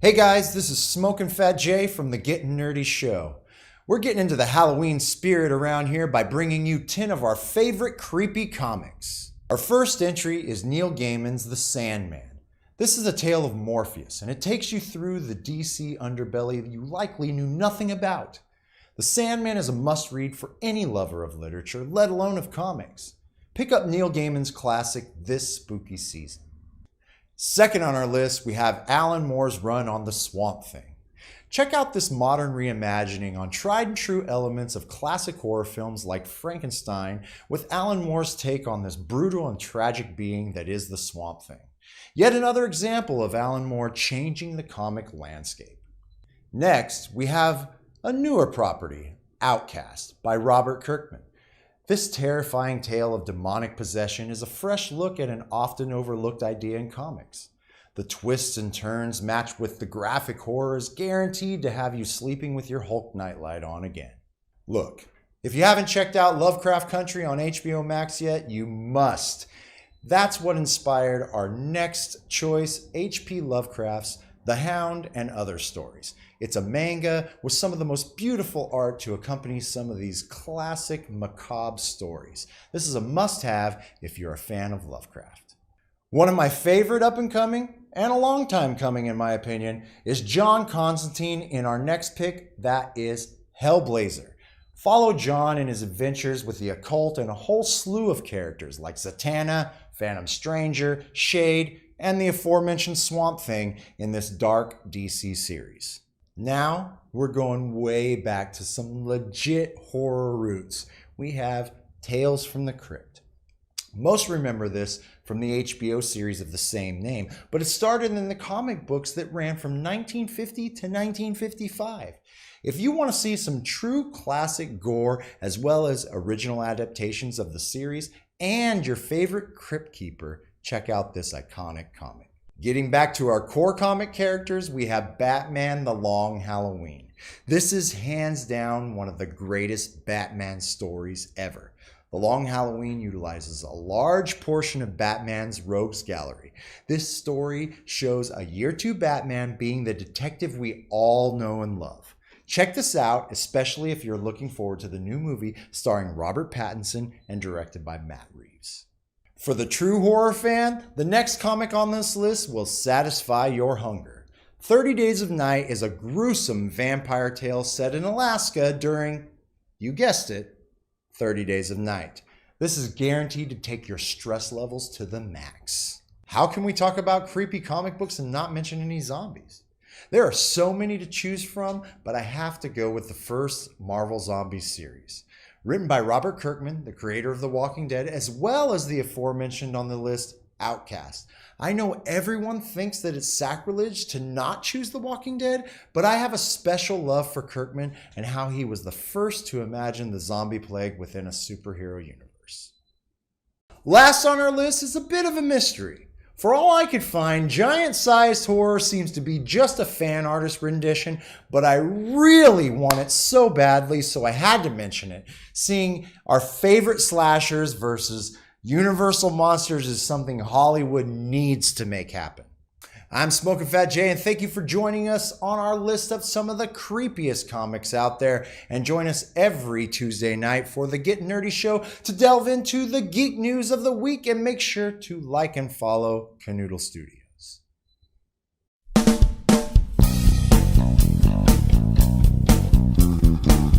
Hey guys, this is Smokin Phat J from the Gettin Nerdy show. We're getting into the Halloween spirit around here by bringing you 10 of our favorite creepy comics. Our first entry is Neil Gaiman's The Sandman. This is a tale of Morpheus, and it takes you through the DC underbelly that you likely knew nothing about. The Sandman is a must-read for any lover of literature, let alone of comics. Pick up Neil Gaiman's classic this spooky season. Second on our list, we have Alan Moore's run on the Swamp Thing. Check out this modern reimagining on tried and true elements of classic horror films like Frankenstein with Alan Moore's take on this brutal and tragic being that is the Swamp Thing. Yet another example of Alan Moore changing the comic landscape. Next, we have a newer property, Outcast, by Robert Kirkman. This terrifying tale of demonic possession is a fresh look at an often overlooked idea in comics. The twists and turns matched with the graphic horror is guaranteed to have you sleeping with your Hulk nightlight on again. Look, if you haven't checked out Lovecraft Country on HBO Max yet, you must. That's what inspired our next choice, H.P. Lovecraft's The Hound and Other Stories. It's a manga with some of the most beautiful art to accompany some of these classic macabre stories. This is a must-have if you're a fan of Lovecraft. One of my favorite up-and-coming, and a long time coming in my opinion, is John Constantine in our next pick, that is Hellblazer. Follow John in his adventures with the occult and a whole slew of characters like Zatanna, Phantom Stranger, Shade, and the aforementioned Swamp Thing in this dark DC series. Now, we're going way back to some legit horror roots. We have Tales from the Crypt. Most remember this from the HBO series of the same name, but it started in the comic books that ran from 1950 to 1955. If you want to see some true classic gore as well as original adaptations of the series and your favorite Crypt Keeper, check out this iconic comic. Getting back to our core comic characters, we have Batman: The Long Halloween. This is hands down one of the greatest Batman stories ever. The Long Halloween utilizes a large portion of Batman's rogues gallery. This story shows a year two Batman being the detective we all know and love. Check this out, especially if you're looking forward to the new movie starring Robert Pattinson and directed by Matt Reeves. For the true horror fan, the next comic on this list will satisfy your hunger. 30 Days of Night is a gruesome vampire tale set in Alaska during, you guessed it, 30 Days of Night. This is guaranteed to take your stress levels to the max. How can we talk about creepy comic books and not mention any zombies? There are so many to choose from, but I have to go with the first Marvel Zombies series. Written by Robert Kirkman, the creator of The Walking Dead, as well as the aforementioned on the list, Outcast. I know everyone thinks that it's sacrilege to not choose The Walking Dead, but I have a special love for Kirkman and how he was the first to imagine the zombie plague within a superhero universe. Last on our list is a bit of a mystery. For all I could find, giant-sized horror seems to be just a fan artist rendition, but I really want it so badly, so I had to mention it. Seeing our favorite slashers versus Universal monsters is something Hollywood needs to make happen. I'm Smokin Phat J, and thank you for joining us on our list of some of the creepiest comics out there. And join us every Tuesday night for the Gettin Nerdy show to delve into the geek news of the week. And make sure to like and follow Canoodle Studios.